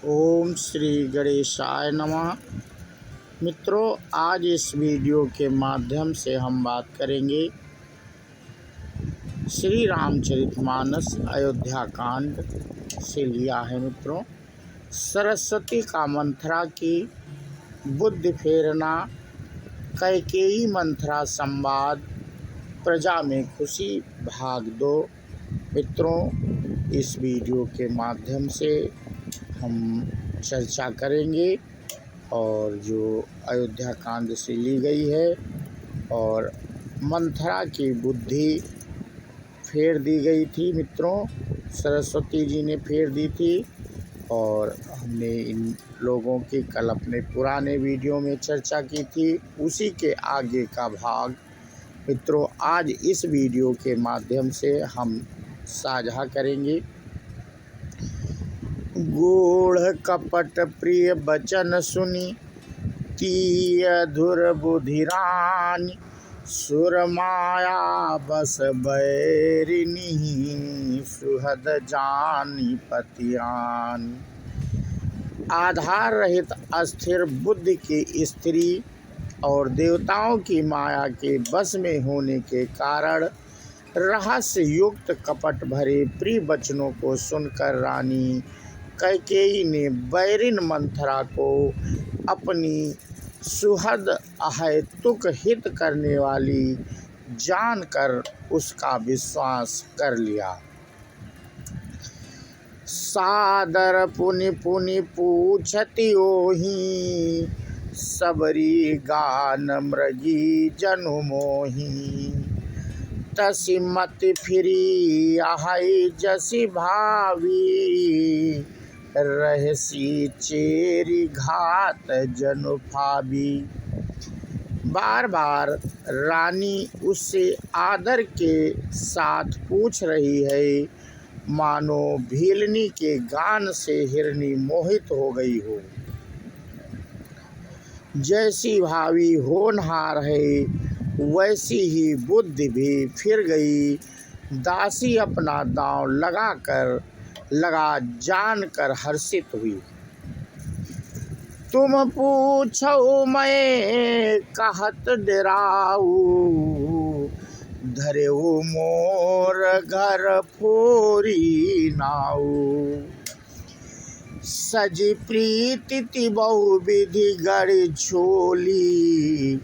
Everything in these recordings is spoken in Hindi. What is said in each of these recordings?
ओम श्री गणेशाय नमः। मित्रों, आज इस वीडियो के माध्यम से हम बात करेंगे श्री रामचरितमानस अयोध्या कांड से लिया है। मित्रों, सरस्वती का मंथरा की बुद्धि फेरना, कैकेयी मंथरा संवाद, प्रजा में खुशी भाग 2। मित्रों, इस वीडियो के माध्यम से हम चर्चा करेंगे और जो अयोध्या कांड से ली गई है और मंथरा की बुद्धि फेर दी गई थी। मित्रों, सरस्वती जी ने फेर दी थी और हमने इन लोगों की कल अपने पुराने वीडियो में चर्चा की थी। उसी के आगे का भाग मित्रों आज इस वीडियो के माध्यम से हम साझा करेंगे। गूढ़ कपट प्रिय बचन सुनी, तीय धुर बुधिरानी, सुर माया बस बैरिनी, सुहद जानी पतियानी। आधार रहित अस्थिर बुद्धि की स्त्री और देवताओं की माया के बस में होने के कारण रहस्य युक्त कपट भरे प्रिय वचनों को सुनकर रानी कैकेयी ने बैरिन मंथरा को अपनी सुहद अहैतुक हित करने वाली जानकर उसका विश्वास कर लिया। सादर पुनि पुनि पूछति ओहि, सबरी गान मृगी जनु मोहि। तसि मति फिरी आहै जसि भावी, रहसी चेरी घात जनु भावी। बार बार रानी उससे आदर के साथ पूछ रही है, मानो भीलनी के गान से हिरनी मोहित हो गई हो। जैसी भावी होनहार है वैसी ही बुद्धि भी फिर गई। दासी अपना दांव लगा जानकर हर्षित हुई। तुम पूछो मैं कहत डेराऊ, धरेऊ मोर घर फोरी नाऊ। सजी प्रीति बहु विधि गढ़ झोली,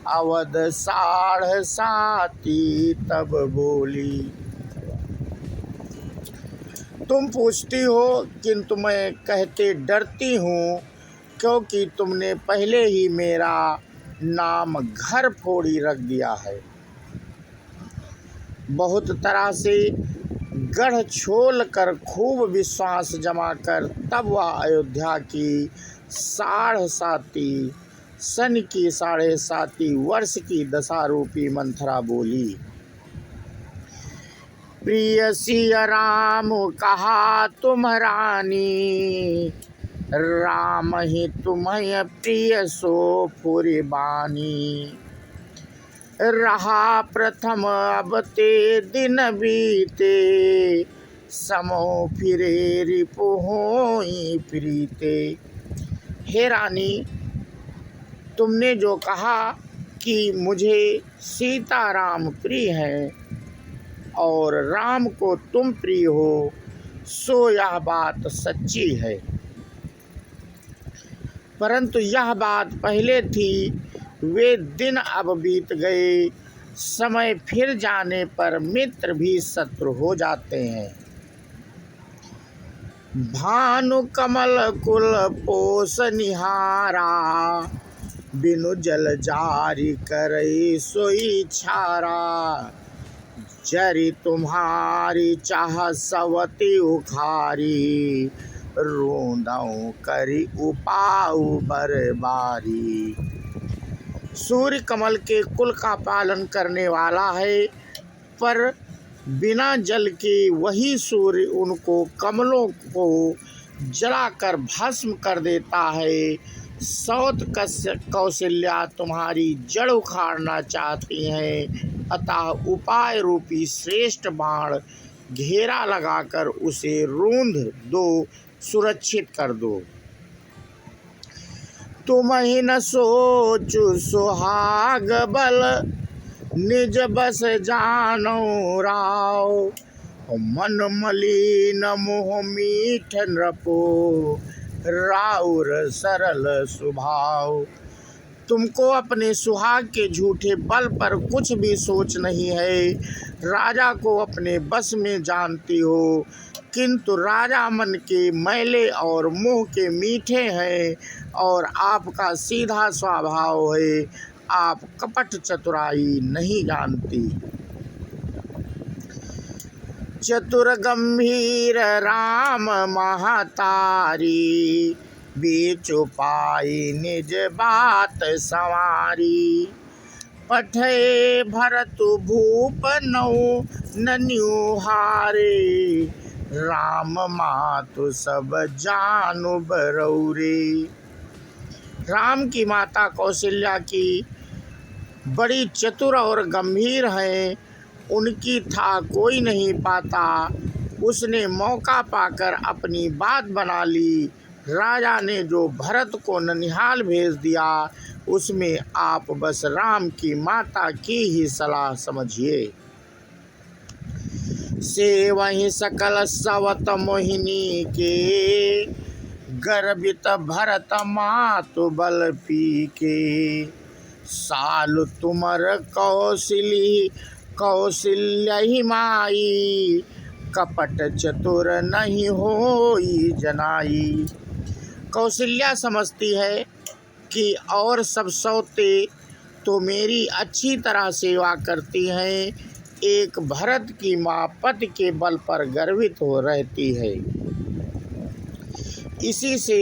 अवध साढ़ साती तब बोली। तुम पूछती हो किंतु मैं कहते डरती हूँ, क्योंकि तुमने पहले ही मेरा नाम घर फोड़ी रख दिया है। बहुत तरह से गढ़ छोल कर खूब विश्वास जमा कर तब वह अयोध्या की सन की 7.5 वर्ष की दशारूपी मंथरा बोली। प्रिय सिय राम कहा तुम रानी, राम ही तुम्हें प्रिय सो फुरि बानी। रहा प्रथम अब ते दिन बीते, समो फिरे रिपु होई प्रीते। हे रानी, तुमने जो कहा कि मुझे सीता राम प्रिय हैं और राम को तुम प्रिय हो, सो यह बात सच्ची है। परंतु यह बात पहले थी, वे दिन अब बीत गए। समय फिर जाने पर मित्र भी शत्रु हो जाते हैं। भानु कमल कुल पोष निहारा, बिनु जल जारी करई सोई छारा। जरी तुम्हारी चाह सवती उखारी, रोंदऊ करी उपाऊ बरबारी। सूर्य कमल के कुल का पालन करने वाला है, पर बिना जल के वही सूर्य उनको कमलों को जलाकर भस्म कर देता है। सौत कौशल्या तुम्हारी जड़ उखाड़ना चाहती हैं, अतः उपाय रूपी श्रेष्ठ बाण घेरा लगाकर उसे रूंध दो, सुरक्षित कर दो। तुम ही न सोचु सुहाग बल, निज बस जानो राव। मन मलिन मुँह मीठ नृपो, राउर सरल स्वभाव। तुमको अपने सुहाग के झूठे बल पर कुछ भी सोच नहीं है। राजा को अपने बस में जानती हो, किंतु राजा मन के मैले और मुँह के मीठे हैं और आपका सीधा स्वभाव है। आप कपट चतुराई नहीं जानती। चतुर गंभीर राम महतारी, बीचु पाई निज बात संवारी। पठे भरतु भूप नौ नन्युहारे, राम मातु सब जानु बरौरे। राम की माता कौशल्या की बड़ी चतुर और गंभीर है, उनकी था कोई नहीं पाता। उसने मौका पाकर अपनी बात बना ली। राजा ने जो भरत को ननिहाल भेज दिया, उसमें आप बस राम की माता की ही सलाह समझिए। से वहीं सकल सवत मोहिनी के, गर्वित भरत मातु बल पी के। साल तुमर कौशल्या ही माई, कपट चतुर नहीं होई जनाई। कौशल्या समझती है कि और सब सौते तो मेरी अच्छी तरह सेवा करती हैं, एक भरत की माँ पति के बल पर गर्वित हो रहती है। इसी से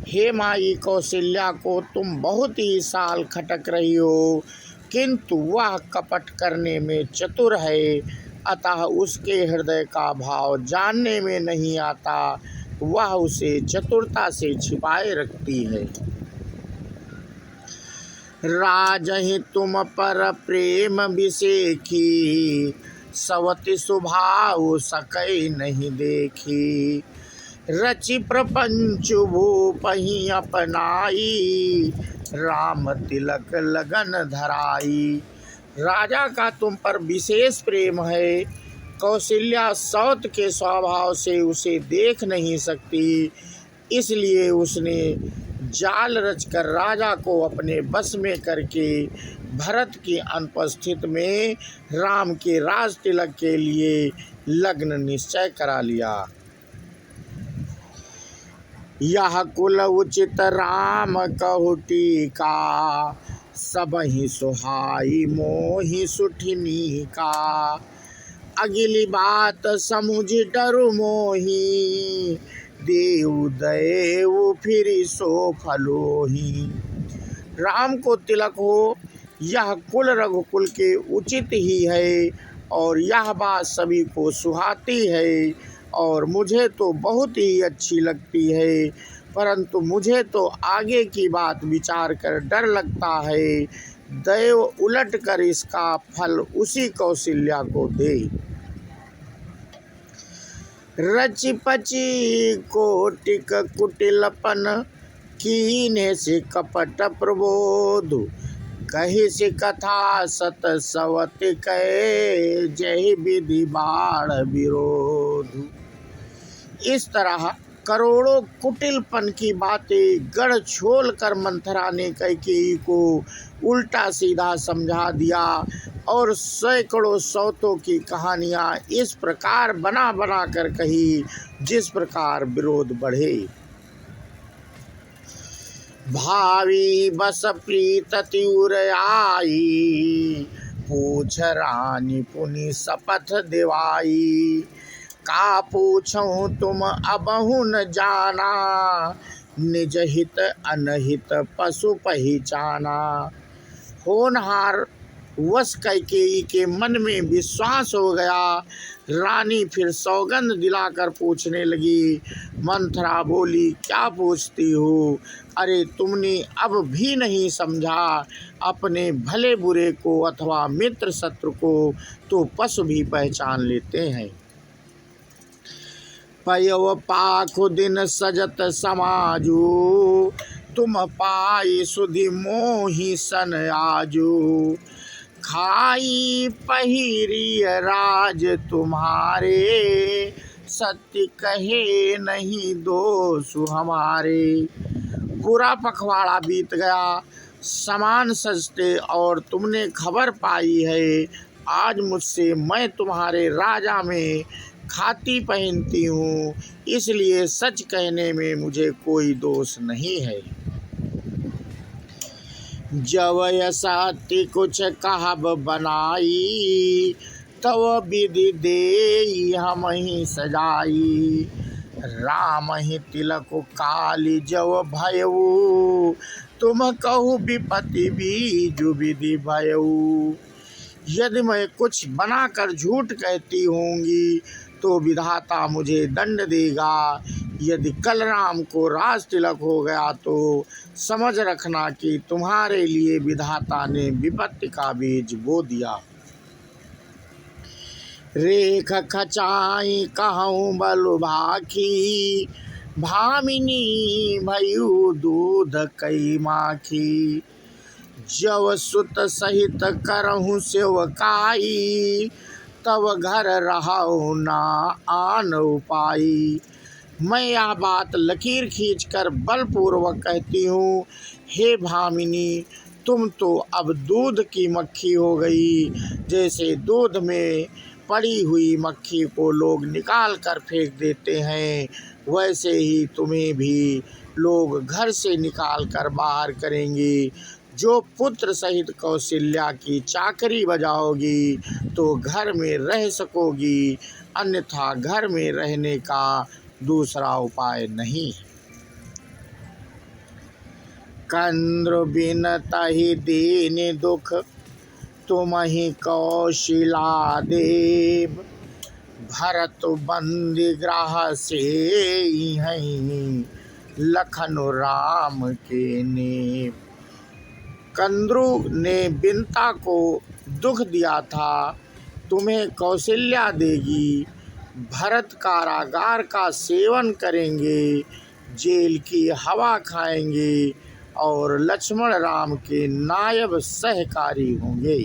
हे माई कौशल्या को तुम बहुत ही साल खटक रही हो, किंतु वह कपट करने में चतुर है, अतः उसके हृदय का भाव जानने में नहीं आता। वह उसे चतुरता से छिपाए रखती है। राजहि तुम पर प्रेम विसेखी, सवति स्वभाव सकै नहीं देखी। रचि प्रपंच भूपहि अपनाई, राम तिलक लगन धराई। राजा का तुम पर विशेष प्रेम है, कौशल्या सौत के स्वभाव से उसे देख नहीं सकती, इसलिए उसने जाल रचकर राजा को अपने बस में करके भरत की अनुपस्थिति में राम के राज तिलक के लिए लग्न निश्चय करा लिया। यह कुल उचित राम कहुटी का, सबहि सुहाई मोहि सुठिनी का। अगिली बात समुझ डरु मोहि, देव देव फिर सो फलोही। राम को तिलक हो यह कुल रघुकुल के उचित ही है, और यह बात सभी को सुहाती है, और मुझे तो बहुत ही अच्छी लगती है, परंतु मुझे तो आगे की बात विचार कर डर लगता है। दैव उलट कर इसका फल उसी कौशल्या को दे। रचि पची कोटिक कुटिलपन, कीने से कपट प्रबोध। कही से कथा सत सवत कै, जय विधि बाढ़ विरोध। इस तरह करोड़ों कुटिलपन की बातें गढ़ छोल कर मंथरा ने कैकेयी को उल्टा सीधा समझा दिया, और सैकड़ों सौतों की कहानियाँ इस प्रकार बना बना कर कही जिस प्रकार विरोध बढ़े। भावी बस प्रीत तीव्र आई, पूछ रानी पुनि शपथ दिवाई। का पूछूं तुम अबहु न जाना, निज हित अनहित पशु पहचाना। होनहार वश कैकेयी के मन में विश्वास हो गया। रानी फिर सौगंध दिलाकर पूछने लगी। मंथरा बोली, क्या पूछती हो? अरे तुमने अब भी नहीं समझा, अपने भले बुरे को अथवा मित्र शत्रु को तो पशु भी पहचान लेते हैं। पयव पाखु दिन सजत समाजू, तुम पाई सुधि मोहि सन आजू। खाई पहिरी राज तुम्हारे, सत्य कहे नहीं दोष हमारे। पूरा पखवाड़ा बीत गया, सामान सजते और तुमने खबर पाई है, आज मुझसे मैं तुम्हारे राजा में खाती पहनती हूँ, इसलिए सच कहने में मुझे कोई दोष नहीं है। जब यसाति कुछ कहब बनाई, तव विधि देई हम ही सजाई। राम ही तिलक काली जव भयऊ, तुम कहू विपत्ति बीजु विधि भयऊ। यदि मैं कुछ बनाकर झूठ कहती होंगी तो विधाता मुझे दंड देगा। यदि कल राम को राज तिलक हो गया तो समझ रखना कि तुम्हारे लिए विधाता ने विपत्ति का बीज बो दिया। रेख खचाई कहूँ बलु भाखी, भामिनी भयू दूध कई माखी। जव सुत सहित करहूँ सेवकाई, तब घर रहाऊ ना आन उपाई। मैं यह बात लकीर खींचकर बलपूर्वक कहती हूँ, हे भामिनी, तुम तो अब दूध की मक्खी हो गई। जैसे दूध में पड़ी हुई मक्खी को लोग निकाल कर फेंक देते हैं, वैसे ही तुम्हें भी लोग घर से निकाल कर बाहर करेंगे। जो पुत्र सहित कौशल्या की चाकरी बजाओगी तो घर में रह सकोगी, अन्यथा घर में रहने का दूसरा उपाय नहीं। कंद्र बिन तहि दीन दुख, तुम ही कौशिला देव। भरत बंदी ग्राह से हैं, लखन राम के नेव। कंद्रु ने बिनता को दुख दिया था, तुम्हें कौशल्या देगी। भरत कारागार का सेवन करेंगे, जेल की हवा खाएंगे और लक्ष्मण राम के नायब सहकारी होंगे।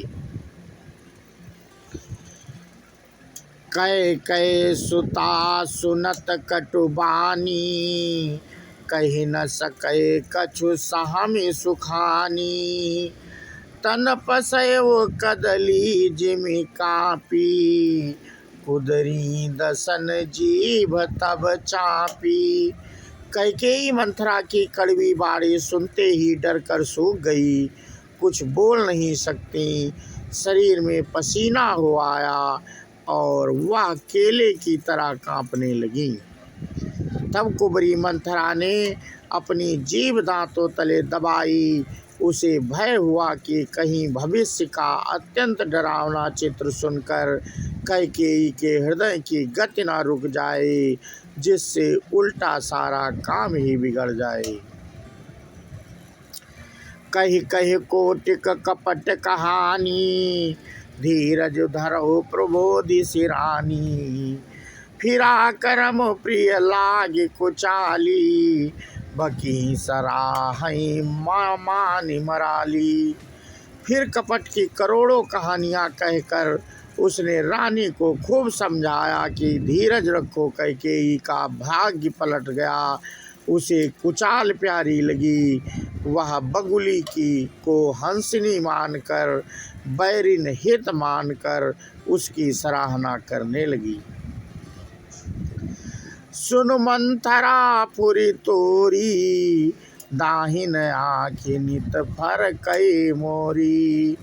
कै कै सुता सुनत कटुबानी, कही न सकै कछु सहमि सुखानी। तन पसयो कदली जिमि कापी, कुदरी दसन जीभ तब चापी। कैकेयी मंथरा की कड़वी बाड़ी सुनते ही डर कर सूख गई, कुछ बोल नहीं सकती। शरीर में पसीना हो आया और वह केले की तरह कांपने लगी। तब कुबरी मंथरा ने अपनी जीभ दांतों तले दबाई। उसे भय हुआ कि कहीं भविष्य का अत्यंत डरावना चित्र सुनकर कैकेयी के हृदय की गति न रुक जाए, जिससे उल्टा सारा काम ही बिगड़ जाए। कही कही कोटिक कपट कहानी, धीरज धरो प्रबोधि सिरानी। फिरा करम प्रिय लाग कुचाली, बकी सराहई मानी मराली। फिर कपट की करोड़ों कहानियाँ कहकर उसने रानी को खूब समझाया कि धीरज रखो, कैकेयी का भाग्य पलट गया। उसे कुचाल प्यारी लगी, वह बगुली की को हंसनी मानकर, बैरिन हित मानकर उसकी सराहना करने लगी। सुन मंथरा पुरी तोरी, दाहिन आँखि नित फर कई मोरी।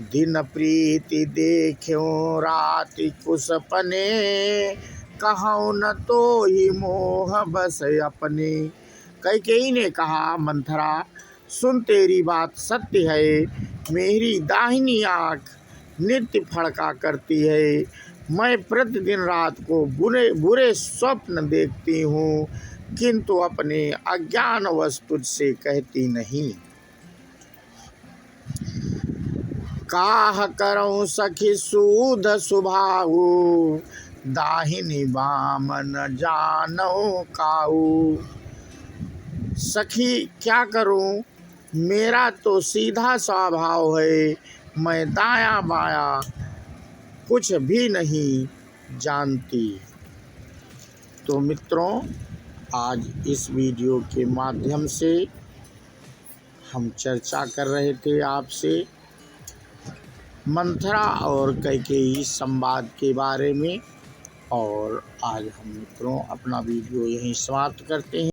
दिन प्रीति देखियो राति कुसपने, कहूँ न तो ही मोह बस अपने। कैकेयी ने कहा, मंथरा सुन, तेरी बात सत्य है। मेरी दाहिनी आँख नित्य फड़का करती है। मैं प्रतिदिन रात को बुरे स्वप्न देखती हूँ, किंतु अपने अज्ञानवश तुझसे कहती नहीं। काह करऊँ सखी सूध सुभाहु, दाहिनी बाम न जानो काऊ। सखी क्या करूं, मेरा तो सीधा स्वभाव है, मैं दाया बाया कुछ भी नहीं जानती। तो मित्रों, आज इस वीडियो के माध्यम से हम चर्चा कर रहे थे आपसे मंथरा और कैकेयी संवाद के बारे में, और आज हम मित्रों अपना वीडियो यहीं समाप्त करते हैं।